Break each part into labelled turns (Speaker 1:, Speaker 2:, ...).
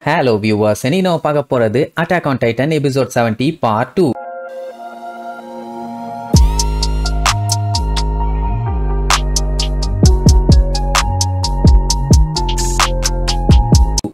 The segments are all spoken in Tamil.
Speaker 1: Hello viewers, இன்னைக்கு நம்ம பார்க்க போறது Attack on Titan episode 70 part 2.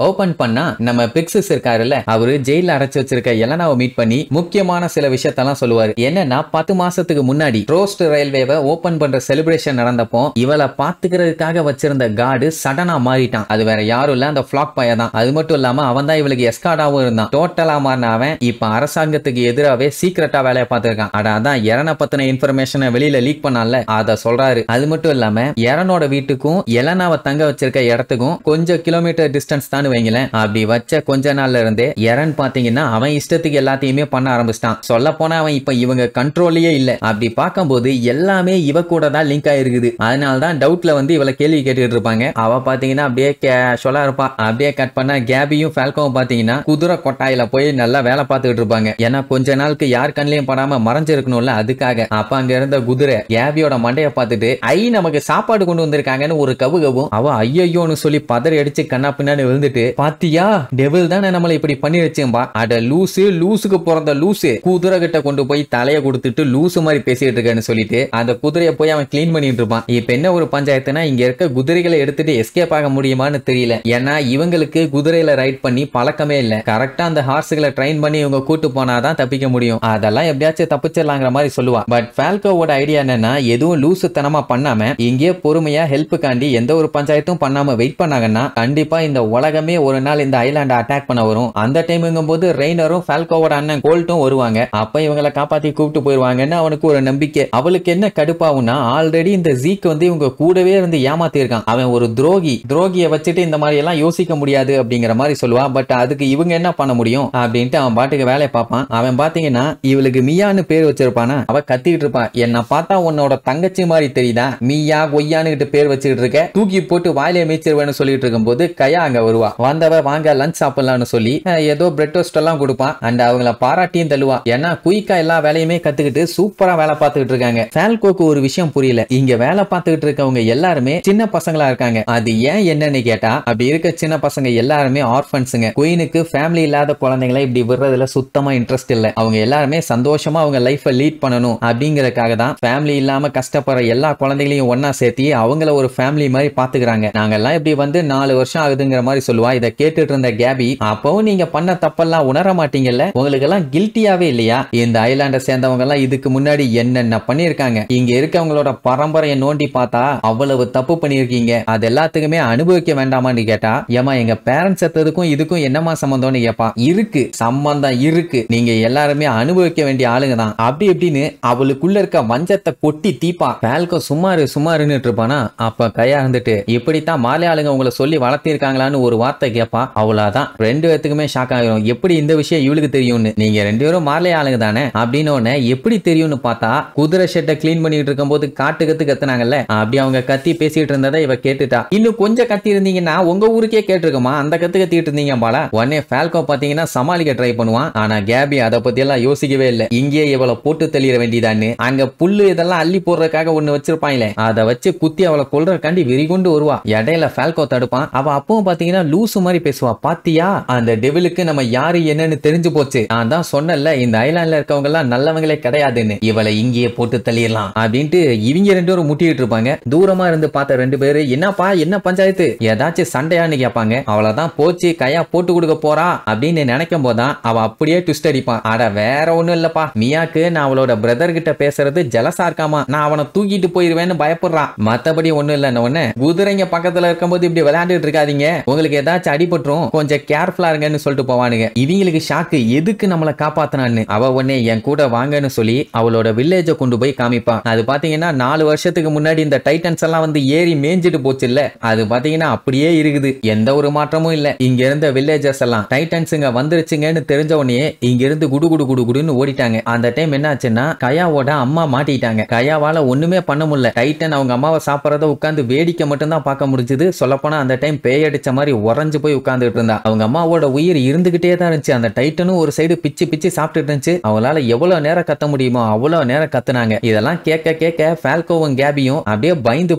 Speaker 1: Open பண்ணா நம்ம பிக்ஸஸ் இருக்காருல்ல, அவரு ஜெயில அடைச்சு வச்சிருக்க எலனாவை மீட் பண்ணி முக்கியமான சில விஷயத்தெல்லாம் சொல்லுவாரு. என்னன்னா 10 மாசத்துக்கு முன்னாடி ரோஸ்ட் ரயில்வேவை ஓபன் பண்ற செலிப்ரேஷன் நடந்தப்போ இவளை பாத்துக்கிறதுக்காக வச்சிருந்த கார்டு சடனா மாறிட்டான். அது வேற யாரும் இல்ல, அந்த ஃபிளாக் பைய தான். அது மட்டும் இல்லாம அவன் தான் இவளுக்கு எஸ்கார்டாவும் இருந்தான். டோட்டலா மாறின அவன் இப்ப அரசாங்கத்துக்கு எதிராவே சீக்கிரட்டா வேலையை பார்த்திருக்கான். அதான் எரனை பத்தின இன்ஃபர்மேஷனை வெளியில லீக் பண்ணால அத சொல்றாரு. அது மட்டும் இல்லாம எரனோட வீட்டுக்கும் எலனாவை தங்க வச்சிருக்க இடத்துக்கும் கொஞ்சம் கிலோமீட்டர் டிஸ்டன்ஸ் தான் வைங்களேன். அப்படி வச்ச கொஞ்ச நாள்ல இருந்தே எரன் பாத்தீங்கன்னா அவன் இஷ்டத்துக்கு எல்லாத்தையுமே பண்ண ஆரம்பிச்சிட்டான். சொல்ல போனா அவன் இப்ப இவங்க கண்ட்ரோல்லயே இல்ல. அப்படி பார்க்கும்போது எல்லாமே இவ கூட தான் லிங்க் ஆயிருக்குது. அதனாலதான் டவுட்ல இவளை கேள்வி கேட்டுட்டு இருப்பாங்க. அவ பாத்தீங்கன்னா அப்படியே கேஷுவலா இருப்பா. அப்படியே கட் பண்ணா கேபியும் ஃபால்கோவும் பாத்தீங்கன்னா குதிரை கொட்டாயில போய் நல்லா வேலை பார்த்துட்டு இருப்பாங்க. ஏன்னா கொஞ்ச நாளுக்கு யார் கண்ணிலையும் படாம மறைஞ்சிருக்கணும்ல, அதுக்காக. அப்ப அங்க இருந்த குதிரை கேபியோட மண்டைய பார்த்துட்டு நமக்கு சாப்பாடு கொண்டு வந்திருக்காங்கன்னு ஒரு கவுகவும் அவ ஐயோன்னு சொல்லி பதறி அடிச்சு கண்ணா பின்னாடி விழுந்துட்டு, பாத்தியா டெவில் தானே நம்மளை இப்படி பண்ணி வச்சேன்பா, அட லூசுக்கு பிறந்த லூசு, குதிரை கிட்ட கொண்டு போய் தலைய கொடுத்துட்டு லூசு மாதிரி பேசிட்டு இருக்கேன்னு சொல்லிட்டு அந்த குதிரையை போய் அவன் கிளீன் பண்ணிட்டு இருப்பான். இப்ப என்ன ஒரு பஞ்சாயத்துனா, இங்க இருக்க குதிரைகளை எடுத்துட்டு எஸ்கேப் ஆக முடியுமான்னு தெரியல. ஏன்னா இவங்களுக்கு குதிரையில ரைட் பண்ணி பழக்கமே இல்ல. கரெக்டா அந்த ஹார்ஸ்களை ட்ரெயின் பண்ணி இவங்க கூட்டு போனாதான் தப்பிக்க முடியும். அதெல்லாம் எப்படியாச்சும் தப்பிச்சிடலாங்கிற மாதிரி சொல்லுவா. பட் ஃபால்கோவோட ஐடியா என்னன்னா, எதுவும் லூசுத்தனமா பண்ணாம இங்கே பொறுமையா ஹெல்ப்புக்காண்டி எந்த ஒரு பஞ்சாயத்தும் பண்ணாம வெயிட் பண்ணாங்கன்னா கண்டிப்பா இந்த உலகமே ஒரு நாள் இந்த ஐலாண்டை அட்டாக் பண்ண வரும். அந்த டைம்ங்கும் போது ரெய்னரும் ஃபால்கோவோட அண்ணன் கோல்ட்டும் வருவாங்க. அப்ப இவங்களை காப்பாத்தி கூப்பிட்டு போயிருவாங்கன்னு அவனுக்கு ஒரு நம்பிக்கை. அவளுக்கு என்ன கடுப்பாவுன்னா, ஆல்ரெடி இந்த ஜீக் இவங்க கூடவே இருந்து ஏமாத்தி இருக்கான். அவன் ஒரு துரோகியை வச்சுட்டு இந்த மாதிரி எல்லாம் யோசிக்க முடியாது அப்படிங்கிற மாதிரி சொல்லுவா. பட் அதுக்கு இவங்க என்ன பண்ண முடியும் அப்படின்ட்டு அவன் பாட்டுக்கு வேலையை பார்ப்பான். அவன் பாத்தீங்கன்னா இவளுக்கு மியான்னு பேர் வச்சிருப்பானா, அவ கத்திட்டு இருப்பான். என்ன பார்த்தா உன்னோட தங்கச்சி மாதிரி தெரியுதா, மியா கொய்யான்னு பேர் வச்சுட்டு இருக்க, தூக்கி போட்டு வாயிலே மீச்சிருவேன்னு சொல்லிட்டு இருக்கும் போது கயா அங்க வருவா. வந்தவ வாங்க லஞ்ச் சாப்பிடலாம்னு சொல்லி ஏதோ பிரெட் டோஸ்ட் எல்லாம் கொடுப்பான். அண்ட் அவங்கள பாராட்டியும் தள்ளுவா. ஏன்னா குயிக்கா எல்லா வேலையுமே கத்துக்கிட்டு சூப்பரா வேலை பார்த்துட்டு இருக்காங்க. ஃபால்கோக்கு ஒரு விஷயம் புரியல, இங்க வேலை பார்த்துட்டு இருக்கவங்க எல்லாருமே சின்ன பசங்களா இருக்காங்க. அது ஏன் என்னன்னு கேட்டா, அப்படி இருக்க சின்ன பசங்க எல்லாருமே ஆர்ஃபன்ஸுங்க. குயினுக்கு ஃபேமிலி இல்லாத குழந்தைகளை இப்படி விடுறதுல சுத்தமா இன்ட்ரெஸ்ட் இல்ல. அவங்க எல்லாருமே சந்தோஷமா அவங்க லைஃபை லீட் பண்ணணும் அப்படிங்கறதுக்காக தான் ஃபேமிலி இல்லாம கஷ்டப்படுற எல்லா குழந்தைகளையும் ஒன்னா சேர்த்தி அவங்கள ஒரு ஃபேமிலி மாதிரி பாத்துக்கிறாங்க. நாங்க எல்லாம் இப்படி 4 வருஷம் ஆகுதுங்கிற மாதிரி சொல்லுவா. இதை கேட்டுட்டு இருந்த கேபி, அப்பவும் நீங்க பண்ண தப்பெல்லாம் உணர மாட்டீங்கல்ல, உங்களுக்கு எல்லாம் கில்ட்டியாவே இல்லையா, இந்த ஐலாண்டை சேர்ந்தவங்க எல்லாம் இதுக்கு முன்னாடி என்னென்ன பண்ணிருக்காங்க, இங்க இருக்கவங்களோட பரம்பரையை நோண்டி பார்த்தா அவ்வளவு தப்பு பண்ணிருக்கீங்க, அது எல்லாத்துக்குமே அனுபவிக்க வேண்டாமான்னு கேட்டா, ஏமா எங்க பேரண்ட்ஸ் செத்ததுக்கும் இதுக்கும் என்னமா சம்பந்தம்னு கேப்பா. இருக்கு சம்பந்தம் இருக்கு, நீங்க எல்லாருமே அனுபவிக்க வேண்டிய ஆளுங்க தான் அப்படி எப்படின்னு அவளுக்குள்ள இருக்க வஞ்சத்தை கொட்டி தீப்பா. ஃபால்கோ சும்மாருன்னு இருப்பானா. அப்ப கையா இருந்துட்டு, இப்படித்தான் மாலை ஆளுங்க உங்களை சொல்லி வளர்த்திருக்காங்களான்னு ஒரு வார்த்தை கேப்பா. அவ்வளவுதான், ரெண்டு பேத்துக்குமே ஷாக் ஆகிரும். எப்படி இந்த விஷயம் இவளுக்கு தெரியும்னு. நீங்க ரெண்டு பேரும் மாலை ஆளுங்க தானே அப்படின்னு எப்படி தெரியும்னு பார்த்தா, குதிரை ஷெட்டை கிளீன் பண்ணிட்டு இருக்கும் போது காட்டு கத்துனாங்கல்ல, அப்படி அவங்க கத்தி பேசிட்டு இருந்ததை இவ கேட்டுட்டா. இன்னும் கொஞ்சம் கத்தி இருந்தீங்கன்னா உங்க ஊருக்கே கேட்டிருக்குமா, அந்த கத்திட்டு இருந்தீங்க பாலா. உடனே ஃபால்கோ பாத்தீங்கன்னா சமாளிக்க ட்ரை பண்ணுவான். ஆனா கேபி அதை பத்தி எல்லாம் யோசிக்கவே இல்லை. இங்கே இவளை போட்டு தெளிய வேண்டியதான்னு அங்க புல்லு இதெல்லாம் அள்ளி போடுறதுக்காக ஒண்ணு வச்சிருப்பாங்களே, அதை வச்சு குத்தி அவளை கொல்றதுக்காண்டி வெறிகொண்டு வருவா. இடையில ஃபால்கோ தடுப்பான். அவ அப்பவும் பாத்தீங்கன்னா லூசு மாதிரி பேசுவா. பாத்தியா அந்த டெவிலுக்கு நம்ம யாரு என்னன்னு தெரிஞ்சு போச்சு, நான் தான் சொன்னல இந்த ஐலாண்ட்ல இருக்கவங்க எல்லாம் நல்லவங்களே கிடையாதுன்னு, இவளை இங்கேயே போட்டு தள்ளிடலாம் அப்படின்ட்டு இவங்க ரெண்டு பேரும் முட்டிட்டு இருப்பாங்க. தூரமா இருந்து பார்த்த ரெண்டு பேரு, என்னப்பா என்ன பஞ்சாயத்து, ஏதாச்சும் சண்டையான்னு கேட்பாங்க. அவளதான் போச்சு கையா போட்டு கொடுக்க போறா அப்படின்னு நினைக்கும் போதான் அவ அப்படியே ட்விஸ்ட் அடிப்பான். அட வேற ஒண்ணும் இல்லப்பா, மியாக்கு நான் அவளோட பிரதர் கிட்ட பேசுறது ஜலசா இருக்காமா, நான் அவனை தூக்கிட்டு போயிருவேன்னு பயப்படுறான், மத்தபடி ஒண்ணும் இல்ல. உடனே குதிரைங்க பக்கத்துல இருக்கும்போது இப்படி விளையாண்டுட்டு இருக்காதீங்க, உங்களுக்கு ஏதாச்சும் அடிபட்டுரும், கொஞ்சம் கேர்ஃபுல்லா இருங்கன்னு சொல்லிட்டு போவானுங்க. இவங்களுக்கு ஷாக்கு, எதுக்கு நம்மளை காப்பாத்தினான்னு. அவ உடனே என் கூட வாங்கன்னு சொல்லி அவளோட வில்லேஜ கொண்டு போய் காமிப்பான். அது பாத்தீங்கன்னா 4 வருஷத்துக்கு முன்னாடி இந்த டைட்டன்ஸ் எல்லாம் ஏறி மேஞ்சிட்டு போச்சு இல்ல, அது பாத்தீங்கன்னா அப்படியே இருக்குது, எந்த ஒரு மாற்றமும் இல்ல. இங்க இருந்த வில்லேஜர்ஸ் எல்லாம் டைட்டன்ஸுங்க வந்துருச்சுங்கன்னு தெரிஞ்ச உடனே இங்க இருந்து குடுன்னு ஓடிட்டாங்க. அந்த டைம் என்ன ஆச்சுன்னா, கயாவோட அம்மா மாட்டிட்டாங்க. கயாவால ஒண்ணுமே பண்ண முடியல. டைட்டன் அவங்க அம்மாவை சாப்பிடறத உட்கார்ந்து வேடிக்கை மட்டும் தான் பார்க்க முடிஞ்சது. சொல்லப்போனா அந்த டைம் பேயடிச்ச மாதிரி உறைஞ்சு போய் உட்கார்ந்துட்டு இருந்தா. அவங்க அம்மாவோட உயிர் இருந்துகிட்டே தான் இருந்துச்சு. அந்த டைட்டனும் ஒரு சைடு பிச்சு பிச்சு சாப்பிட்டுட்டு இருந்துச்சு. அவங்களால எவ்வளவு நேரம் கத்த முடியுமோ அவ்வளவு நேரம் கத்துனாங்க. இதெல்லாம் கேட்க கேட்க ஃபால்கோவும் கேபியும் அப்படியே பயந்து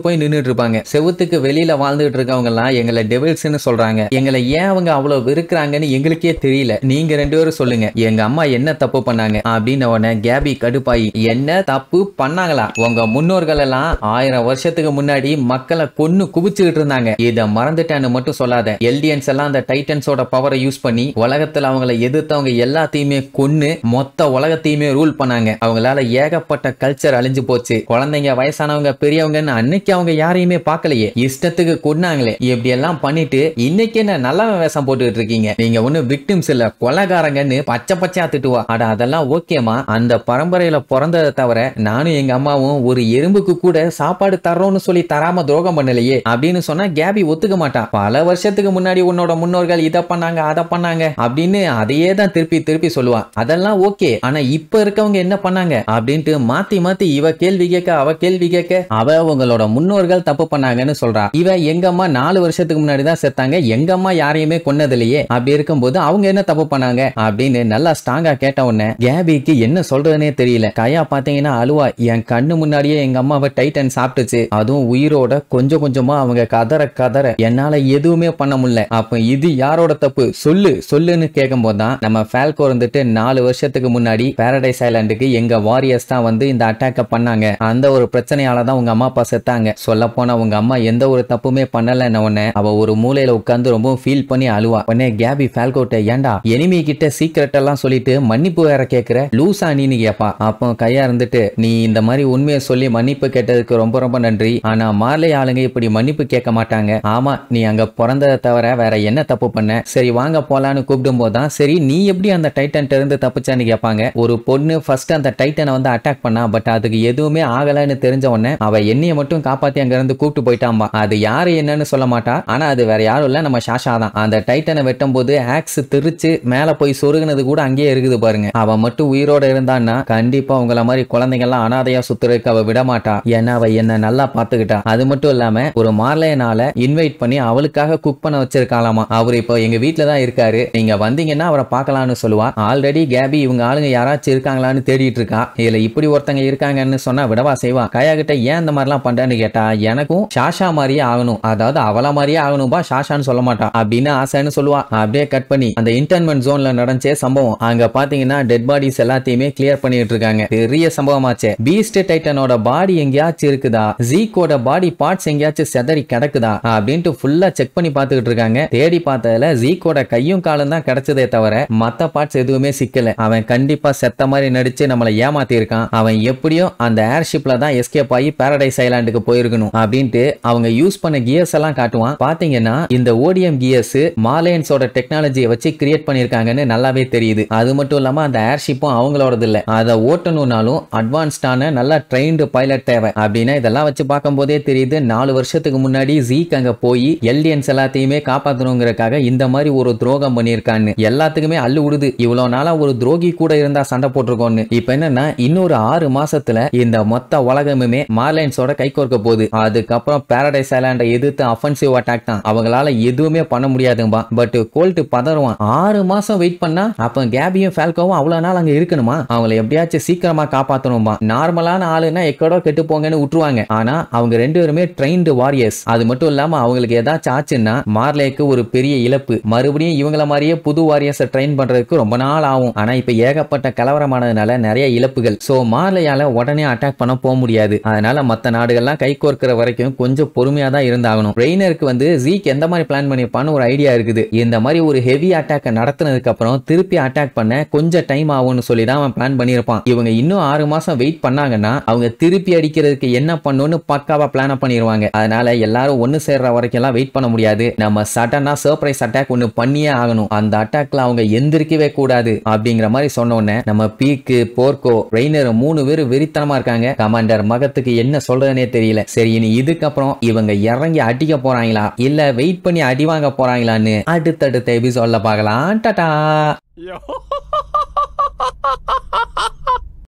Speaker 1: போய் நின்னுட்டு இருப்பாங்க. செவுத்துக்கு வெளியில வாழ்ந்துட்டு இருக்கவங்க எல்லாம் எங்களை டெவில்ஸ்னு சொல்றாங்க. எங்களை ஏன் அவங்க அவ்வளவு வெறுக்கிறாங்கன்னு எங்களுக்கே தெரியல. நீங்க ரெண்டு பேரும் சொல்லுங்க, எங்க அம்மா என்ன தப்பு பண்ணாங்க அப்படின்னு உடனே கேபி கடுப்பாயி, என்ன தப்பு பண்ணாங்களா? உங்க முன்னோர்கள் எல்லாம் 1000 வருஷத்துக்கு முன்னாடி மக்களை கொன்னு குவிச்சுக்கிட்டு இருந்தாங்க. இத மறந்துட்டேன்னு மட்டும் சொல்லாத. எல்டியன்ஸ் எல்லாம் அந்த டைட்டன்ஸோட பவரை யூஸ் பண்ணி உலகத்துல அவங்களை எதிர்த்தவங்க எல்லாத்தையுமே கொன்னு மொத்த உலகத்தையுமே ரூல் பண்ணாங்க. அவங்களால ஏகப்பட்ட கல்ச்சர் அழிஞ்சு போச்சு. குழந்தைங்க, வயசானவங்க, பெரியவங்கன்னு அன்னைக்கு அவங்க யாரையுமே பார்க்கலையே, இஷ்டத்துக்கு கொன்னாங்களே. இப்படி எல்லாம் பண்ணிட்டு இன்னைக்கு என்ன நல்லவன் வேஷம் போட்டுட்டு இருக்கீங்க? நீங்க ஒண்ணு விக்டிம்ஸ் இல்ல, கொலைகாரங்கன்னு பச்சை பச்சையா திட்டுவா. அட அதெல்லாம் ஓகேமா, அந்த பரம்பரையில பிறந்ததை தவிர நானும் எங்க அம்மாவும் ஒரு எறும்புக்கு கூட சாப்பாடு தர்றோம்னு சொல்லி தராம துரோகம் பண்ணலையே அப்படின்னு சொன்னா கேபி ஒத்துக்க மாட்டான். பல வருஷத்துக்கு முன்னாடி உன்னோட முன்னோர்கள் இதை பண்ணாங்க அதை பண்ணாங்க அப்படின்னு அதையே தான் திருப்பி திருப்பி சொல்லுவான். அதெல்லாம் ஓகே, ஆனா இப்ப இருக்கவங்க என்ன பண்ணாங்க அப்படின்ட்டு மாத்தி மாத்தி இவ கேள்வி கேட்க அவ கேள்வி கேட்க அவ உங்களோட முன்னோர்கள் தப்பு பண்ணாங்கன்னு சொல்றா. இவ எங்க அம்மா 4 வருஷத்துக்கு முன்னாடி தான் செத்தாங்க, எங்க அம்மா யாரையுமே கொன்னதில்லையே, அப்படி இருக்கும்போது அவங்க என்ன தப்பு பண்ணாங்க அப்படின்னு நல்லா ஸ்ட்ராங்கா கேட்ட உடனே கேபிக்கு என்ன சொல்றதுனே தெரியல. கையா பாத்தீங்கன்னா அழுவா. என் கண்ணு முன்னாடியே எங்க அம்மாவை டைட்டன் சாப்பிட்டுச்சு, அதுவும் உயிரோட. கொஞ்சம் கொஞ்சமா அவங்க கதற கதற என்னால எதுவுமே பண்ண முடியல. அப்ப இது யாரோட தப்பு சொல்லு சொல்லுன்னு கேட்கும் போதுதான் நம்ம ஃபால்கோ இருந்துட்டு 4 வருஷத்துக்கு முன்னாடி பாரடைஸ் ஐலாண்டுக்கு எங்க வாரியர்ஸ் தான் வந்து இந்த அட்டாக்க பண்ணாங்க. அந்த ஒரு பிரச்சனையால தான் உங்க அம்மா அப்பா செத்தாங்க. சொல்ல போனா உங்க அம்மா எந்த ஒரு தப்புமே பண்ணலன்னு உடனே அவ ஒரு மூலையில உட்கார்ந்து ரொம்ப ஃபீல் பண்ணி அழுவா. உடனே கேபி ஃபால்கோட்ட, ஏண்டா எனிமி கிட்ட சீக்கிரட் எல்லாம் சொல்லிட்டு மன்னிப்பு வேற கேக்குற, லூசா நீன்னு கேப்பா. அப்போ கையா இருந்துட்டு, நீ இந்த மாதிரி உண்மையை சொல்லி மன்னிப்பு கேட்டதுக்கு ரொம்ப ரொம்ப நன்றி, ஆனா மார்லே ஆளுங்க இப்படி மன்னிப்பு கேட்க மாட்டாங்க. ஆமா, நீ அங்க பிறந்ததை தவிர வேற என்ன தப்பு பண்ண? சரி வாங்க போலான்னு கூப்பிடும் போதுதான், சரி நீ எப்படி அந்த டைட்டன் இருந்து தப்பிச்சான்னு கேட்பாங்க. ஒரு பொண்ணு ஃபர்ஸ்ட் அந்த டைட்டனை வந்து அட்டாக் பண்ணா, பட் அதுக்கு எதுவுமே ஆகலன்னு தெரிஞ்ச உடனே அவ என்னைய மட்டும் காப்பாத்தி அங்க இருந்து கூப்பிட்டு போயிட்டாம்பா. அது யாரு என்னன்னு சொல்ல மாட்டா, ஆனா அது வேற யாரும் இல்ல, நம்ம ஷாஷா தான். அந்த டைட்டனை வெட்டும் போது ஆக்ஸ் திருச்சு மேல போய் சொருகுனது கூட அங்கேயே இருக்குது பாருங்க. அவ மட்டும் உயிரோட இருந்தான்னா கண்டிப்பா உங்கள மாதிரி குழந்தைங்க எல்லாம் அனாதையா சுத்துறதுக்கு அவ விட மாட்டா. ஏன்னா அவ என்ன நல்லா பாத்துக்கிட்டா. அது மட்டும் இல்லாம ஒரு மார்லையனால இன்வைட் பண்ணி அவளுக்காக குக் பண்ண வச்சிருக்காளாமா. அவர் இப்போ எங்க வீட்டுல தான் இருக்காரு, நீங்க வந்தீங்கன்னா அவரை பார்க்கலாம்னு சொல்லுவா. ஆல்ரெடி கேபி இவங்க ஆளுங்க யாராச்சும் இருக்காங்களான்னு தேடிட்டு இருக்கா. இதுல இப்படி ஒருத்தங்க இருக்காங்கன்னு சொன்னா விடவா செய்வா. கையா கிட்ட ஏன் இந்த மாதிரிலாம் பண்றேன்னு கேட்டா, எனக்கும் ஷாஷா மாதிரியே ஆகணும், அதாவது அவள மாதிரியே ஆகணும்பா, ஷாஷான்னு சொல்ல மாட்டான் அப்படின்னு ஆசைன்னு சொல்லுவா. அப்படியே கட் பண்ணி அந்த இன்டர்ன்மெண்ட் ஜோன்ல நடந்த சம்பவம் அங்க பாத்தீங்கன்னா டெட் பாடிஸ் எல்லாத்தையுமே கிளியர் பண்ணிட்டு இருக்காங்க. பெரிய சம்பவமாச்சே. பீஸ்ட் டைட்டனோட பாடி எங்கேயாச்சும் இருக்குதா, ஜீக்கோட பாடி பார்ட்ஸ் எங்கேயாச்சும் செதறி கிடக்குதா அப்படின்ட்டு ஃபுல்லா செக் பண்ணி பார்த்துக்கிட்டு இருக்காங்க. தேடி பார்த்ததுல ஜீக்கோட கையும் காலும் தான் கிடைச்சதே தவிர மத்த பார்ட்ஸ் எதுவுமே சிக்கல. அவன் கண்டிப்பா செத்த மாதிரி நடிச்சு நம்மளை ஏமாத்தி இருக்கான். அவன் எப்படியும் அந்த ஏர்ஷிப்ல தான் எஸ்கேப் ஆகி பாரடைஸ் ஐலாண்டுக்கு போயிருக்கணும் அப்படின்ட்டு அவங்க யூஸ் பண்ண கியர்ஸ் எல்லாம் காட்டுவான். பாத்தீங்கன்னா இந்த ஓடிஎம் கியர்ஸ் மார்லைன்ஸோட டெக்னாலஜியை வச்சு கிரியேட் பண்ணிருக்காங்கன்னு நல்லாவே தெரியுது. அது மட்டும் இல்லாம அந்த ஏர்ஷிப்பும் அவங்களோடது இல்ல, அதை ஓட்டணும்னாலும் அட்வான்ஸ்டான நல்லா ட்ரெயின்டு பைலட் தேவை. அப்படின்னா இதெல்லாம் வச்சு பார்க்கும் போதே தெரியுது 4 வருஷத்துக்கு முன்னாடி ஜீக் அங்க போய் எல்டியன்ஸ் எல்லாத்தையுமே காப்பாத்தணுங்கிறதுக்காக இந்த மாதிரி ஒரு துரோகம் பண்ணியிருக்கான்னு எல்லாத்துக்குமே அள்ளு விடுது. இவ்வளவு நாளா ஒரு துரோகி கூட இருந்தா சண்டை போட்டிருக்கோன்னு. இப்ப என்னன்னா இன்னொரு 6 மாசத்துல இந்த மொத்த உலகமுமே மார்லைன்ஸோட கை கோர்க்க போகுது. அதுக்கப்புறம் பாரடைஸ் ஐலாண்டை எதிர்த்து அஃபென்சிவ் அட்டாக் தான். அவங்களால எதுவுமே பண்ண முடியாதும்பா. But gold பதறுவான். 6 மாசம் வெயிட் பண்ணா அப்ப கேபியும் ஃபால்கோவும் அவ்வளவு நாள் அங்க இருக்கணுமா? அவங்களை எப்படியாச்சும் சீக்கிரமா காப்பாத்தணும்பா. நார்மலான ஆளுன்னா எக்கடோ கெட்டு போங்கன்னு விட்டுருவாங்க. ஆனா அவங்க 2 பேருமே ட்ரெயின்டு வாரியர்ஸ். அது மட்டும் இல்லாம அவங்களுக்கு ஏதாச்சும் ஆச்சுன்னா மார்லேக்கு ஒரு பெரிய இழப்பு. மறுபடியும் இவங்கள மாதிரியே புது வாரியர்ஸ் ட்ரெயின் பண்றதுக்கு ரொம்ப நாள் ஆகும். ஆனா இப்ப ஏகப்பட்ட கலவரமானதுனால நிறைய இழப்புகள். சோ மார்லையால உடனே அட்டாக் பண்ண போக முடியாது. அதனால மத்த நாடுகள்லாம் கை கோர்க்கிற வரைக்கும் கொஞ்சம் பொறுமையா தான் இருந்தாகணும். ரெய்னருக்கு வந்து ஜீக் எந்த மாதிரி பிளான் பண்ணிருப்பான்னு ஒரு ஐடியா இருக்குது. இந்த மாதிரி ஒரு ஹெவி அட்டாக் நடத்தினதுக்கு அப்புறம் திருப்பி அட்டாக் பண்ண கொஞ்சம் டைம் ஆகும்னு சொல்லி தான் அவன் பிளான் பண்ணிருப்பான். இவங்க இன்னும் 6 மாசம் வெயிட் பண்ணாங்கன்னா அவங்க திருப்பி அடிக்கிறதுக்கு என்ன பண்ணணும்னு பக்காவா பிளான் பண்ணிடுவாங்க. அதனால எல்லாரும் ஒன்னு சேர்ற வரைக்கும் எல்லாம் வெயிட் பண்ண முடியாது. நம்ம சடனா சர்ப்ரைஸ் அட்டாக் ஒன்னு பண்ணியே ஆகணும். அந்த அட்டாக்ல அவங்க எந்திரிக்கவே கூடாது அப்படிங்கிற மாதிரி சொன்ன உடனே நம்ம பீக்கு, போர்க்கோ, ரெய்னர் 3 பேர் வெறித்தனமா இருக்காங்க. கமாண்டர் மகத்துக்கு என்ன சொல்றதுனே தெரியல. சரி இனி இதுக்கப்புறம் இவங்க இறங்கி அடிக்க போறாங்களா இல்ல வெயிட் பண்ணி அடி வாங்க போறாங்களான்னு அடுத்தடுத்த எபிசோட்ல பார்க்கலாம். டாடா.